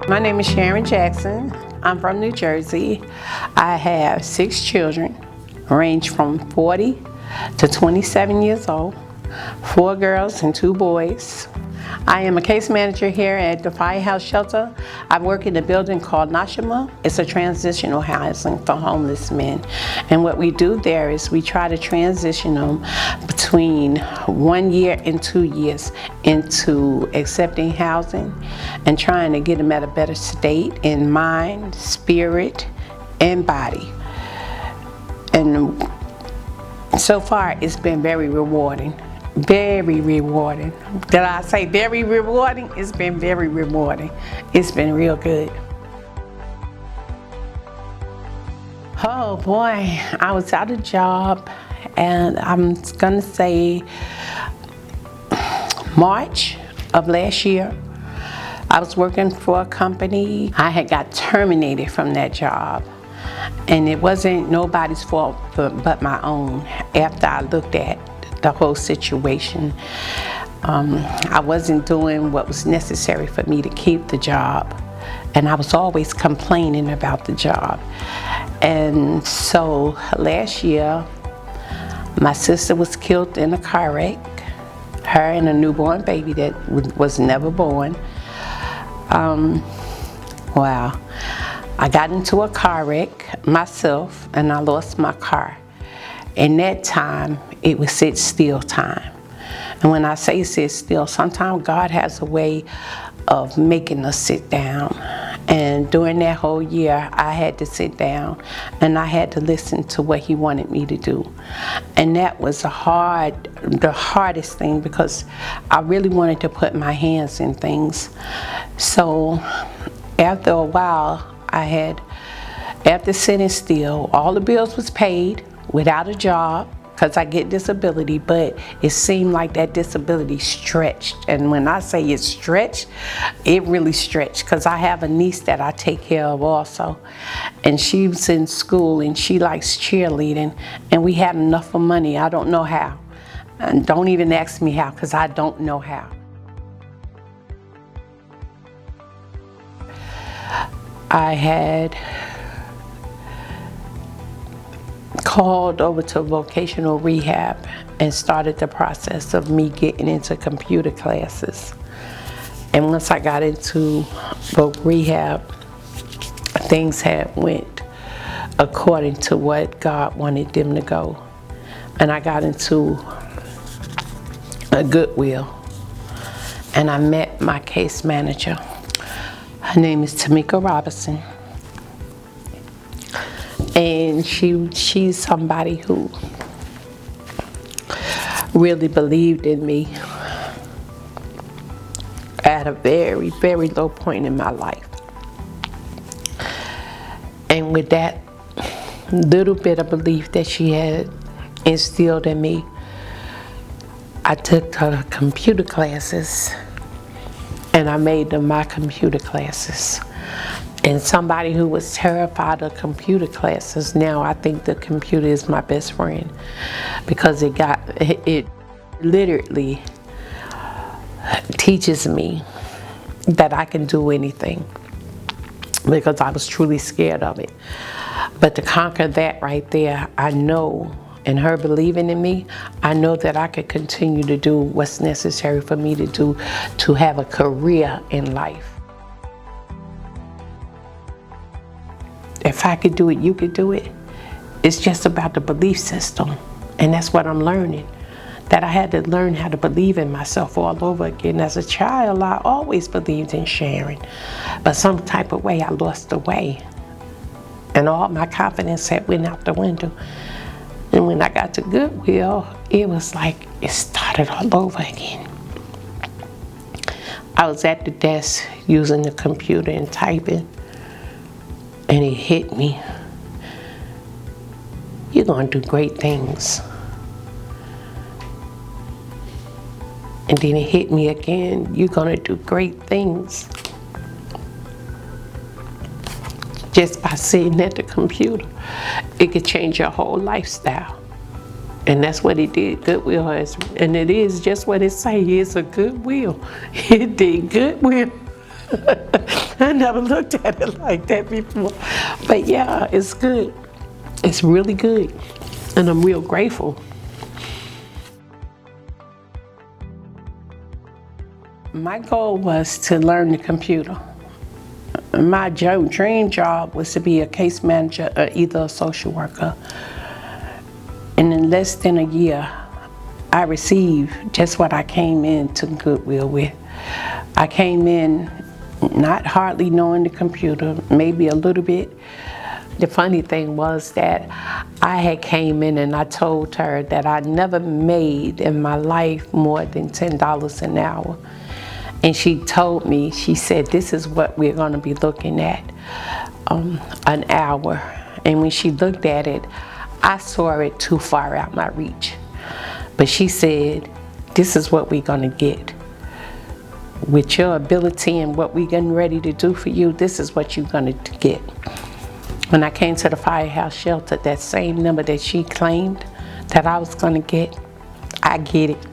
My name is Sharron Jackson. I'm from New Jersey. I have 6 children, range from 40 to 27 years old, 4 girls and 2 boys. I am a case manager here at the Firehouse Shelter. I work in a building called Nashima. It's a transitional housing for homeless men. And what we do there is we try to transition them between 1 year and 2 years into accepting housing and trying to get them at a better state in mind, spirit, and body. And so far, it's been very rewarding. Very rewarding. Did I say very rewarding? It's been very rewarding. It's been real good. Oh boy, I was out of job, and I'm gonna say March of last year. I was working for a company. I had got terminated from that job, and it wasn't nobody's fault but my own. After I looked at the whole situation, I wasn't doing what was necessary for me to keep the job, and I was always complaining about the job. And so last year, my sister was killed in a car wreck, her and a newborn baby that was never born. Wow. I got into a car wreck myself, and I lost my car. In that time, it was sit still time. And when I say sit still, sometimes God has a way of making us sit down. And during that whole year, I had to sit down and I had to listen to what He wanted me to do. And that was the hardest thing, because I really wanted to put my hands in things. So after a while, after sitting still, all the bills was paid, without a job, because I get disability, but it seemed like that disability stretched. And when I say it stretched, it really stretched, because I have a niece that I take care of also. And she was in school and she likes cheerleading, and we had enough of money. I don't know how. And don't even ask me how, because I don't know how. I had called over to vocational rehab and started the process of me getting into computer classes. And once I got into voc rehab, things had went according to what God wanted them to go. And I got into a Goodwill, and I met my case manager. Her name is Tamika Robinson. And she's somebody who really believed in me at a very, very low point in my life. And with that little bit of belief that she had instilled in me, I took her computer classes, and I made them my computer classes. And somebody who was terrified of computer classes, now I think the computer is my best friend, because it literally teaches me that I can do anything, because I was truly scared of it. But to conquer that right there, I know, and her believing in me, I know that I could continue to do what's necessary for me to do to have a career in life. If I could do it, you could do it. It's just about the belief system. And that's what I'm learning. That I had to learn how to believe in myself all over again. As a child, I always believed in Sharron. But some type of way, I lost the way. And all my confidence had went out the window. And when I got to Goodwill, it was like it started all over again. I was at the desk using the computer and typing. And it hit me. You're gonna do great things. And then it hit me again. You're gonna do great things. Just by sitting at the computer, it could change your whole lifestyle. And that's what it did. Goodwill has, and it is just what it say. It's a Goodwill. It did Goodwill. I never looked at it like that before. But yeah, it's good. It's really good. And I'm real grateful. My goal was to learn the computer. My dream job was to be a case manager or either a social worker. And in less than a year, I received just what I came into Goodwill with. I came in not hardly knowing the computer, maybe a little bit. The funny thing was that I had came in and I told her that I never made in my life more than $10 an hour. And she told me, she said, this is what we're gonna be looking at, an hour. And when she looked at it, I saw it too far out my reach. But she said, this is what we're gonna get. With your ability and what we're getting ready to do for you, this is what you're gonna get. When I came to the firehouse shelter, that same number that she claimed that I was gonna get, I get it.